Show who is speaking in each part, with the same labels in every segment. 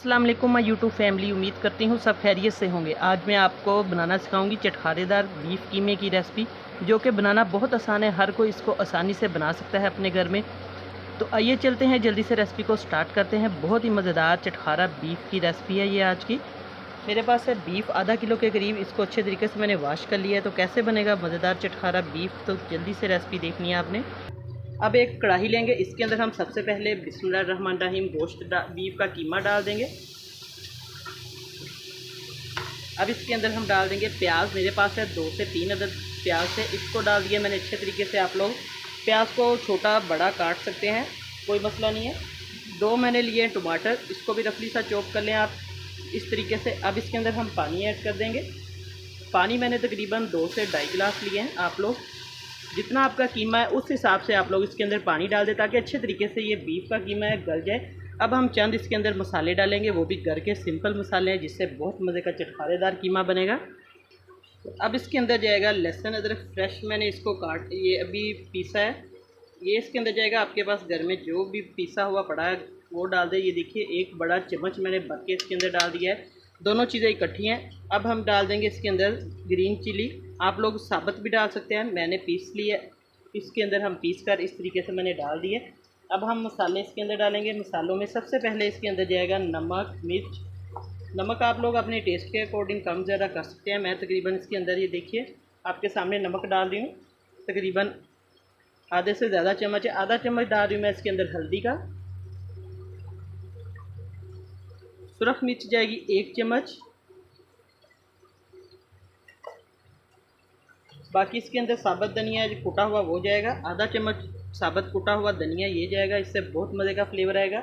Speaker 1: अस्सलाम वालेकुम my YouTube family. उम्मीद करती हूँ सब खैरियत से होंगे। आज मैं आपको बनाना सिखाऊंगी चटखारेदार बीफ कीमे की रेसिपी, जो कि बनाना बहुत आसान है। हर कोई इसको आसानी से बना सकता है अपने घर में। तो आइए चलते हैं, जल्दी से रेसिपी को स्टार्ट करते हैं। बहुत ही मज़ेदार चटखारा बीफ की रेसिपी है ये आज की। मेरे पास है बीफ आधा किलो के करीब। इसको अच्छे तरीके से मैंने वॉश कर लिया है। तो कैसे बनेगा मज़ेदार चटखारा बीफ, तो जल्दी से रेसिपी देखनी है आपने। अब एक कढ़ाई लेंगे, इसके अंदर हम सबसे पहले बिस्मिल्लाहिर्रहमानिर्रहीम गोश्त बीफ का कीमा डाल देंगे। अब इसके अंदर हम डाल देंगे प्याज। मेरे पास है 2 से 3 अदद प्याज है, इसको डाल दिया मैंने अच्छे तरीके से। आप लोग प्याज को छोटा बड़ा काट सकते हैं, कोई मसला नहीं है। 2 मैंने लिए टमाटर, इसको भी रफली सा चॉप कर लें आप इस तरीके से। अब इसके अंदर हम पानी ऐड कर देंगे। पानी मैंने तकरीबन 2 से 2.5 गिलास लिए हैं। आप लोग जितना आपका कीमा है उस हिसाब से आप लोग इसके अंदर पानी डाल दें, ताकि अच्छे तरीके से ये बीफ का कीमा है गल जाए। अब हम चंद इसके अंदर मसाले डालेंगे, वो भी घर के सिंपल मसाले हैं, जिससे बहुत मज़े का चटखारेदार कीमा बनेगा। तो अब इसके अंदर जाएगा लहसुन अदरक फ्रेश, मैंने इसको ये अभी पीसा है, ये इसके अंदर जाएगा। आपके पास घर में जो भी पीसा हुआ पड़ा है वो डाल दे। ये देखिए 1 बड़ा चम्मच मैंने भर के इसके अंदर डाल दिया है। दोनों चीज़ें इकट्ठी हैं। अब हम डाल देंगे इसके अंदर ग्रीन चिली। आप लोग साबुत भी डाल सकते हैं, मैंने पीस लिया। इसके अंदर हम पीस कर इस तरीके से मैंने डाल दिए। अब हम मसाले इसके अंदर डालेंगे। मसालों में सबसे पहले इसके अंदर जाएगा नमक मिर्च। नमक आप लोग अपने टेस्ट के अकॉर्डिंग कम ज़्यादा कर सकते हैं। मैं तकरीबन इसके अंदर ये देखिए आपके सामने नमक डाल रही हूँ, तकरीबन आधे से ज़्यादा चम्मच है। आधा चम्मच डाल रही हूँ मैं इसके अंदर हल्दी का। सुरख मिर्च जाएगी 1 चम्मच। बाकी इसके अंदर साबुत धनिया जो कुटा हुआ वो जाएगा, आधा चम्मच साबुत कुटा हुआ धनिया ये जाएगा, इससे बहुत मज़े का फ्लेवर आएगा।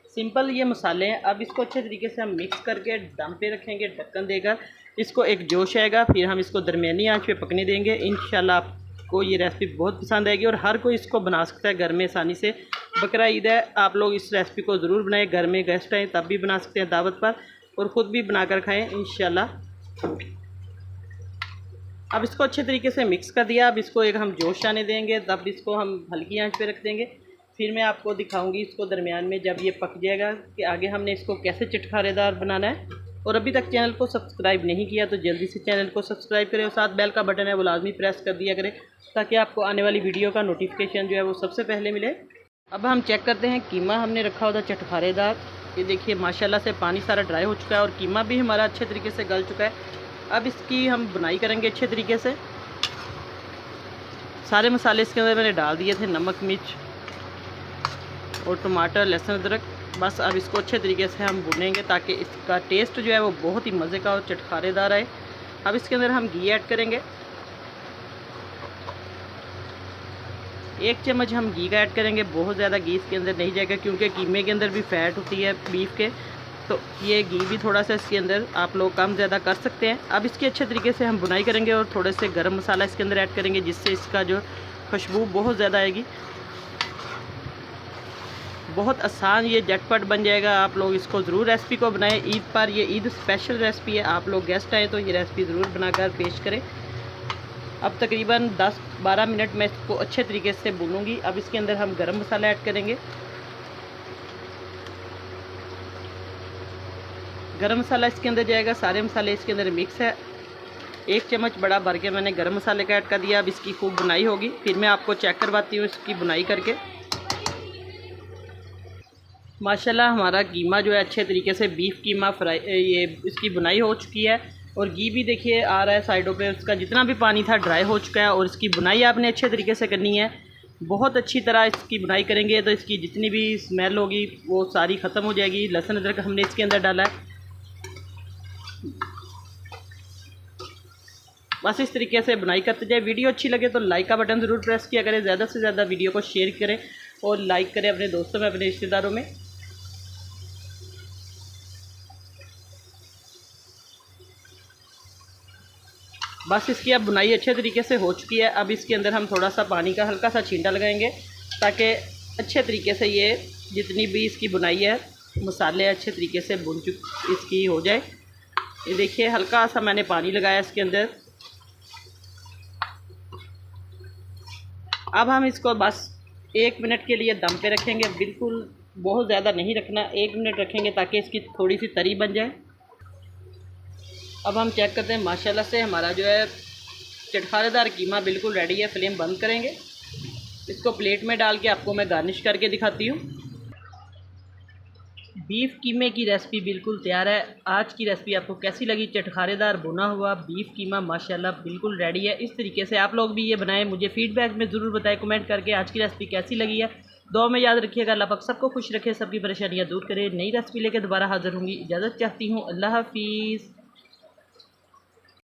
Speaker 1: सिंपल ये मसाले हैं। अब इसको अच्छे तरीके से हम मिक्स करके दम पे रखेंगे, ढक्कन देकर। इसको एक जोश आएगा, फिर हम इसको दरमियानी आंच पे पकने देंगे। इंशाल्लाह आपको ये रेसिपी बहुत पसंद आएगी और हर कोई इसको बना सकता है घर में आसानी से। बकरा ईद है, आप लोग इस रेसिपी को ज़रूर बनाएं। घर में गेस्ट आए तब भी बना सकते हैं दावत पर, और ख़ुद भी बनाकर खाएँ इंशाल्लाह। अब इसको अच्छे तरीके से मिक्स कर दिया। अब इसको एक हम जोश आने देंगे, तब इसको हम हल्की आंच पे रख देंगे। फिर मैं आपको दिखाऊंगी इसको दरमियान में जब ये पक जाएगा कि आगे हमने इसको कैसे चटखारेदार बनाना है। और अभी तक चैनल को सब्सक्राइब नहीं किया तो जल्दी से चैनल को सब्सक्राइब करें, और साथ बेल का बटन है वो लाजमी प्रेस कर दिया करें, ताकि आपको आने वाली वीडियो का नोटिफिकेशन जो है वो सबसे पहले मिले। अब हम चेक करते हैं कीमा हमने रखा होता चटखारेदार। ये देखिए माशाल्लाह से पानी सारा ड्राई हो चुका है और कीमा भी हमारा अच्छे तरीके से गल चुका है। अब इसकी हम बुनाई करेंगे अच्छे तरीके से। सारे मसाले इसके अंदर मैंने डाल दिए थे, नमक मिर्च और टमाटर लहसुन अदरक। बस अब इसको अच्छे तरीके से हम भुनेंगे, ताकि इसका टेस्ट जो है वो बहुत ही मज़े का और चटखारेदार आए। अब इसके अंदर हम घी ऐड करेंगे, 1 चम्मच हम घी का ऐड करेंगे। बहुत ज़्यादा घी इसके अंदर नहीं जाएगा, क्योंकि कीमे के अंदर भी फ़ैट होती है बीफ के, तो ये घी भी थोड़ा सा इसके अंदर आप लोग कम ज़्यादा कर सकते हैं। अब इसकी अच्छे तरीके से हम बुनाई करेंगे और थोड़े से गरम मसाला इसके अंदर ऐड करेंगे, जिससे इसका जो खुशबू बहुत ज़्यादा आएगी। बहुत आसान ये झटपट बन जाएगा। आप लोग इसको ज़रूर रेसिपी को बनाएं ईद पर। ये ईद स्पेशल रेसिपी है, आप लोग गेस्ट आए तो ये रेसिपी ज़रूर बनाकर पेश करें। अब तकरीबन 10-12 मिनट मैं इसको अच्छे तरीके से भूनूंगी। अब इसके अंदर हम गरम मसाला ऐड करेंगे। गरम मसाला इसके अंदर जाएगा, सारे मसाले इसके अंदर मिक्स है। 1 चम्मच बड़ा भर के मैंने गरम मसाले का ऐड कर दिया। अब इसकी खूब बुनाई होगी, फिर मैं आपको चेक करवाती हूँ इसकी बुनाई करके। माशाल्लाह हमारा कीमा जो है अच्छे तरीके से बीफ कीमा फ्राई, ये इसकी बुनाई हो चुकी है। और घी भी देखिए आ रहा है साइडों पे, उसका जितना भी पानी था ड्राई हो चुका है। और इसकी बुनाई आपने अच्छे तरीके से करनी है, बहुत अच्छी तरह इसकी बुनाई करेंगे तो इसकी जितनी भी स्मेल होगी वो सारी ख़त्म हो जाएगी। लहसुन अदरक हमने इसके अंदर डाला है। बस इस तरीके से बुनाई करते जाए। वीडियो अच्छी लगे तो लाइक का बटन ज़रूर प्रेस किया करें, ज़्यादा से ज़्यादा वीडियो को शेयर करें और लाइक करें अपने दोस्तों में, अपने रिश्तेदारों में। बस इसकी अब बुनाई अच्छे तरीके से हो चुकी है। अब इसके अंदर हम थोड़ा सा पानी का हल्का सा छींटा लगाएंगे, ताकि अच्छे तरीके से ये जितनी भी इसकी बुनाई है मसाले अच्छे तरीके से इसकी हो जाए। ये देखिए हल्का सा मैंने पानी लगाया इसके अंदर। अब हम इसको बस 1 मिनट के लिए दम पे रखेंगे, बिल्कुल बहुत ज़्यादा नहीं रखना, 1 मिनट रखेंगे ताकि इसकी थोड़ी सी तरी बन जाए। अब हम चेक करते हैं, माशाल्लाह से हमारा जो है चटखारेदार कीमा बिल्कुल रेडी है। फ्लेम बंद करेंगे, इसको प्लेट में डाल के आपको मैं गार्निश करके दिखाती हूँ। बीफ कीमे की रेसिपी बिल्कुल तैयार है। आज की रेसिपी आपको कैसी लगी? चटखारेदार भुना हुआ बीफ कीमा माशाल्लाह बिल्कुल रेडी है। इस तरीके से आप लोग भी ये बनाएं, मुझे फीडबैक में ज़रूर बताएं कमेंट करके आज की रेसिपी कैसी लगी है। दुआ में याद रखिएगा, अल्लाह पाक सबको खुश रखे, सबकी परेशानियाँ दूर करे। नई रेसिपी लेकर दोबारा हाजिर होंगी। इजाज़त चाहती हूँ, अल्लाह हाफिज़।